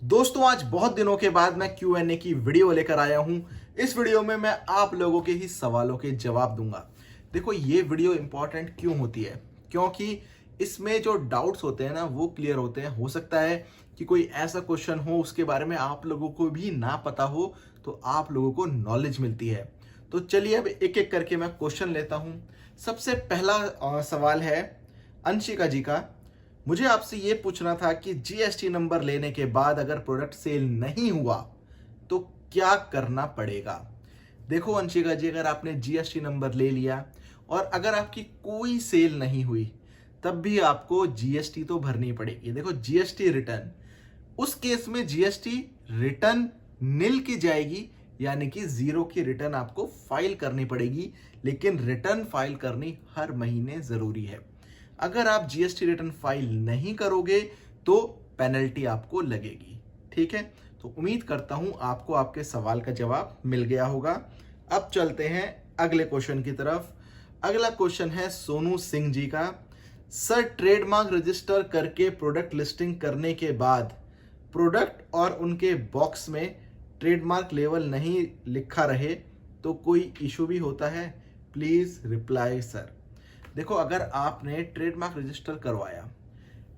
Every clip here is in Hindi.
दोस्तों आज बहुत दिनों के बाद मैं Q&A की वीडियो लेकर आया हूं। इस वीडियो में मैं आप लोगों के ही सवालों के जवाब दूंगा। देखो ये वीडियो इंपॉर्टेंट क्यों होती है, क्योंकि इसमें जो डाउट्स होते हैं ना वो क्लियर होते हैं। हो सकता है कि कोई ऐसा क्वेश्चन हो उसके बारे में आप लोगों को भी ना पता हो, तो आप लोगों को नॉलेज मिलती है। तो चलिए अब एक एक करके मैं क्वेश्चन लेता हूं। सबसे पहला सवाल है अंशिका जी का। मुझे आपसे ये पूछना था कि जीएसटी नंबर लेने के बाद अगर प्रोडक्ट सेल नहीं हुआ तो क्या करना पड़ेगा। देखो अंशिका जी, अगर आपने जीएसटी नंबर ले लिया और अगर आपकी कोई सेल नहीं हुई तब भी आपको जीएसटी तो भरनी पड़ेगी। देखो जीएसटी रिटर्न, उस केस में जीएसटी रिटर्न नील की जाएगी, यानी कि जीरो की रिटर्न आपको फाइल करनी पड़ेगी। लेकिन रिटर्न फाइल करनी हर महीने जरूरी है। अगर आप जीएसटी रिटर्न फाइल नहीं करोगे तो पेनल्टी आपको लगेगी। ठीक है, तो उम्मीद करता हूं आपको आपके सवाल का जवाब मिल गया होगा। अब चलते हैं अगले क्वेश्चन की तरफ। अगला क्वेश्चन है सोनू सिंह जी का। सर, ट्रेडमार्क रजिस्टर करके प्रोडक्ट लिस्टिंग करने के बाद प्रोडक्ट और उनके बॉक्स में ट्रेडमार्क लेवल नहीं लिखा रहे तो कोई इशू भी होता है? Please reply sir. देखो, अगर आपने ट्रेडमार्क रजिस्टर करवाया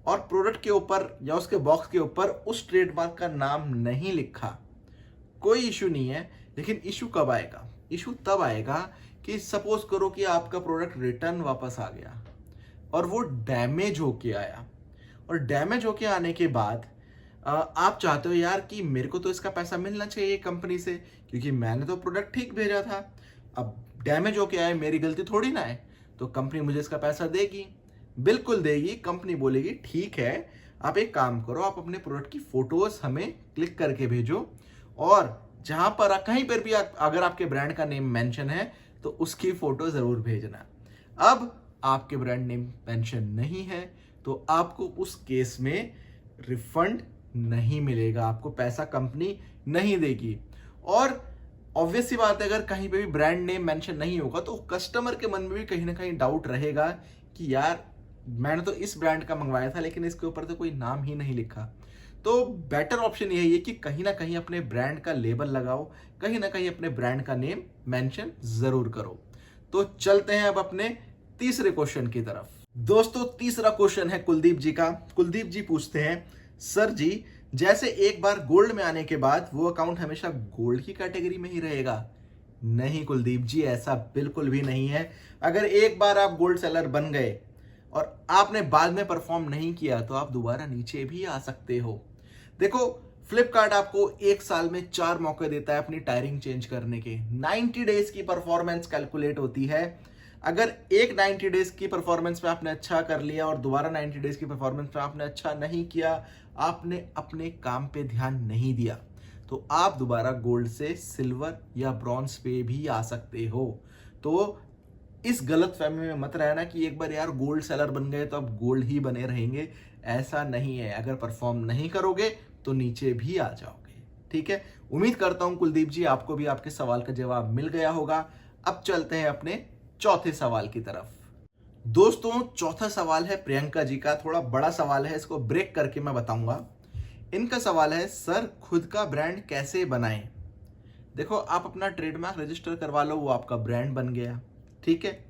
और प्रोडक्ट के ऊपर या उसके बॉक्स के ऊपर उस ट्रेडमार्क का नाम नहीं लिखा, कोई इशू नहीं है। लेकिन इशू कब आएगा? इशू तब आएगा कि सपोज करो कि आपका प्रोडक्ट रिटर्न वापस आ गया और वो डैमेज होके आया, और डैमेज होके आने के बाद आप चाहते हो यार कि मेरे को तो इसका पैसा मिलना चाहिए कंपनी से, क्योंकि मैंने तो प्रोडक्ट ठीक भेजा था। अब डैमेज होके आए, मेरी गलती थोड़ी ना है, तो कंपनी मुझे इसका पैसा देगी, बिल्कुल देगी। कंपनी बोलेगी ठीक है, आप एक काम करो, आप अपने प्रोडक्ट की फोटोज हमें क्लिक करके भेजो, और जहां पर कहीं पर भी अगर आपके ब्रांड का नेम मेंशन है तो उसकी फोटो जरूर भेजना। अब आपके ब्रांड नेम मेंशन नहीं है तो आपको उस केस में रिफंड नहीं मिलेगा, आपको पैसा कंपनी नहीं देगी। और ऑब्वियस सी बात है, अगर कहीं पे भी ब्रांड नेम मेंशन नहीं होगा तो कस्टमर के मन में भी कहीं ना कहीं डाउट रहेगा कि यार मैंने तो इस ब्रांड का मंगवाया था लेकिन इसके ऊपर तो कोई नाम ही नहीं लिखा। तो बेटर ऑप्शन यही है कि कहीं ना कहीं अपने ब्रांड का लेबल लगाओ, कहीं ना कहीं अपने ब्रांड का नेम मेंशन जरूर करो। तो चलते हैं अब अपने तीसरे क्वेश्चन की तरफ। दोस्तों तीसरा क्वेश्चन है कुलदीप जी का। कुलदीप जी पूछते हैं, सर जी, जैसे एक बार गोल्ड में आने के बाद वो अकाउंट हमेशा गोल्ड की कैटेगरी में ही रहेगा? नहीं कुलदीप जी, ऐसा बिल्कुल भी नहीं है। अगर एक बार आप गोल्ड सेलर बन गए और आपने बाद में परफॉर्म नहीं किया तो आप दोबारा नीचे भी आ सकते हो। देखो, फ्लिपकार्ट आपको एक साल में 4 मौके देता है अपनी टायरिंग चेंज करने के। 90 डेज की परफॉर्मेंस कैलकुलेट होती है। अगर एक 90 डेज की परफॉर्मेंस में आपने अच्छा कर लिया और दोबारा 90 डेज की परफॉर्मेंस में आपने अच्छा नहीं किया, आपने अपने काम पे ध्यान नहीं दिया, तो आप दोबारा गोल्ड से सिल्वर या ब्रॉन्ज पे भी आ सकते हो। तो इस गलत फहमी में मत रहना कि एक बार यार गोल्ड सेलर बन गए तो अब गोल्ड ही बने रहेंगे। ऐसा नहीं है, अगर परफॉर्म नहीं करोगे तो नीचे भी आ जाओगे। ठीक है, उम्मीद करता हूं कुलदीप जी आपको भी आपके सवाल का जवाब मिल गया होगा। अब चलते हैं अपने चौथे सवाल की तरफ। दोस्तों चौथा सवाल है प्रियंका जी का। थोड़ा बड़ा सवाल है, इसको ब्रेक करके मैं बताऊंगा। इनका सवाल है, सर खुद का ब्रांड कैसे बनाएं? देखो, आप अपना ट्रेडमार्क रजिस्टर करवा लो, वो आपका ब्रांड बन गया। ठीक है,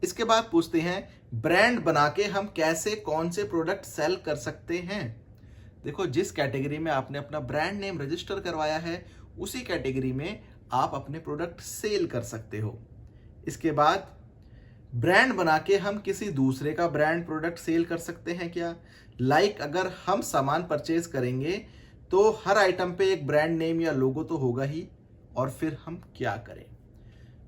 इसके बाद पूछते हैं, ब्रांड बना के हम कैसे कौन से प्रोडक्ट सेल कर सकते हैं? देखो, जिस कैटेगरी में आपने अपना ब्रांड नेम रजिस्टर करवाया है उसी कैटेगरी में आप अपने प्रोडक्ट सेल कर सकते हो। इसके बाद, ब्रांड बना के हम किसी दूसरे का ब्रांड प्रोडक्ट सेल कर सकते हैं क्या? अगर हम सामान परचेज करेंगे तो हर आइटम पे एक ब्रांड नेम या लोगो तो होगा ही, और फिर हम क्या करें?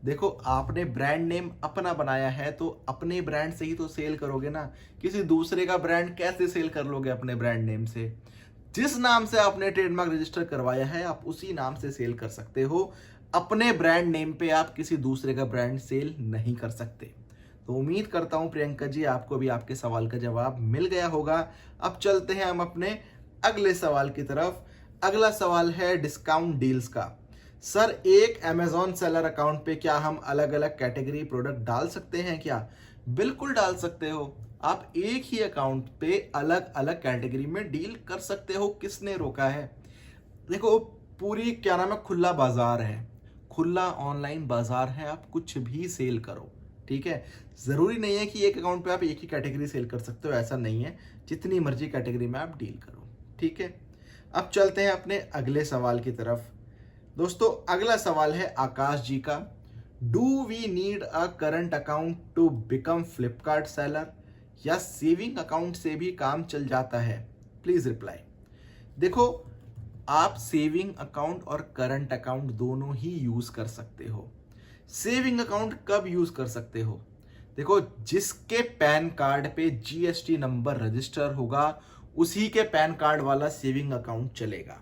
देखो, आपने ब्रांड नेम अपना बनाया है तो अपने ब्रांड से ही तो सेल करोगे ना। किसी दूसरे का ब्रांड कैसे सेल कर लोगे अपने ब्रांड नेम से? जिस नाम से आपने ट्रेडमार्क रजिस्टर करवाया है आप उसी नाम से सेल कर सकते हो। अपने ब्रांड नेम पे आप किसी दूसरे का ब्रांड सेल नहीं कर सकते। तो उम्मीद करता हूं प्रियंका जी आपको भी आपके सवाल का जवाब मिल गया होगा। अब चलते हैं हम अपने अगले सवाल की तरफ। अगला सवाल है डिस्काउंट डील्स का। सर, एक अमेजॉन सेलर अकाउंट पे क्या हम अलग अलग कैटेगरी प्रोडक्ट डाल सकते हैं क्या? बिल्कुल डाल सकते हो। आप एक ही अकाउंट पे अलग अलग कैटेगरी में डील कर सकते हो, किसने रोका है? देखो पूरी क्या नाम है, खुला बाजार है, खुला ऑनलाइन बाजार है, आप कुछ भी सेल करो, ठीक है। जरूरी नहीं है कि एक अकाउंट पे आप एक ही कैटेगरी सेल कर सकते हो, ऐसा नहीं है, जितनी मर्जी कैटेगरी में आप डील करो, ठीक है। अब चलते हैं अपने अगले सवाल की तरफ। दोस्तों अगला सवाल है आकाश जी का। Do we need a current account to become Flipkart seller, या सेविंग अकाउंट से भी काम चल जाता है? Please reply. देखो, आप सेविंग अकाउंट और करंट अकाउंट दोनों ही यूज कर सकते हो। सेविंग अकाउंट कब यूज कर सकते हो? देखो, जिसके पैन कार्ड पे जीएसटी नंबर रजिस्टर होगा उसी के पैन कार्ड वाला सेविंग अकाउंट चलेगा,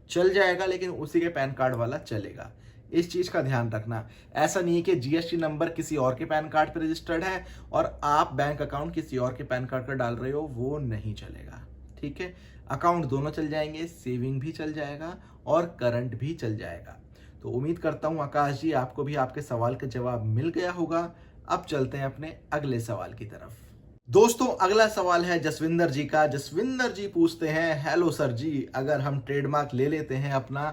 चल जाएगा, लेकिन उसी के पैन कार्ड वाला चलेगा। इस चीज का ध्यान रखना। ऐसा नहीं है कि जीएसटी नंबर किसी और के पैन कार्ड पे रजिस्टर्ड है और आप बैंक अकाउंट किसी और के पैन कार्ड पर डाल रहे हो, वो नहीं चलेगा, ठीक है। अकाउंट दोनों चल जाएंगे, सेविंग भी चल जाएगा और करंट भी चल जाएगा। तो उम्मीद करता हूं आकाश जी आपको भी आपके सवाल का जवाब मिल गया होगा। अब चलते हैं अपने अगले सवाल की तरफ। दोस्तों अगला सवाल है जसविंदर जी का। जसविंदर जी पूछते हैं, हेलो सर जी, अगर हम ट्रेडमार्क ले लेते हैं अपना,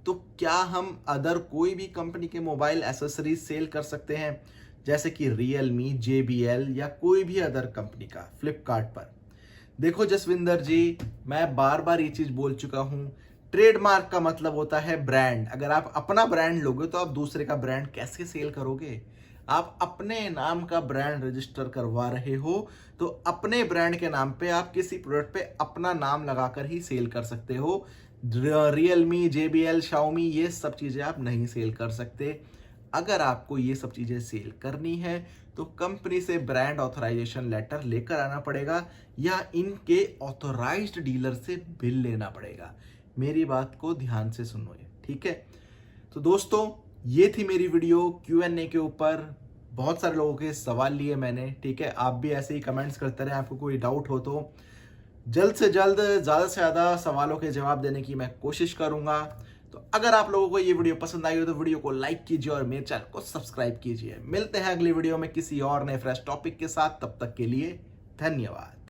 तो क्या हम अदर कोई भी कंपनी के मोबाइल एसेसरीज सेल कर सकते हैं, जैसे कि रियलमी, JBL या कोई भी अदर कंपनी का फ्लिपकार्ट पर? देखो जसविंदर जी, मैं बार बार ये चीज बोल चुका हूं, ट्रेडमार्क का मतलब होता है ब्रांड। अगर आप अपना ब्रांड लोगे तो आप दूसरे का ब्रांड कैसे सेल करोगे? आप अपने नाम का ब्रांड रजिस्टर करवा रहे हो, तो अपने ब्रांड के नाम पे आप किसी प्रोडक्ट पे अपना नाम लगाकर ही सेल कर सकते हो। रियलमी, JBL, शाओमी, ये सब चीजें आप नहीं सेल कर सकते। अगर आपको ये सब चीजें सेल करनी है तो कंपनी से ब्रांड ऑथराइजेशन लेटर लेकर आना पड़ेगा या इनके ऑथोराइज्ड डीलर से बिल लेना पड़ेगा। मेरी बात को ध्यान से सुनो, ठीक है। तो दोस्तों ये थी मेरी वीडियो Q&A के ऊपर। बहुत सारे लोगों के सवाल लिए मैंने, ठीक है। आप भी ऐसे ही कमेंट्स करते रहे, आपको कोई डाउट हो तो जल्द से जल्द ज़्यादा से ज़्यादा सवालों के जवाब देने की मैं कोशिश करूंगा। तो अगर आप लोगों को ये वीडियो पसंद आई हो तो वीडियो को लाइक कीजिए और मेरे चैनल को सब्सक्राइब कीजिए। मिलते हैं अगली वीडियो में किसी और नए फ्रेश टॉपिक के साथ, तब तक के लिए धन्यवाद।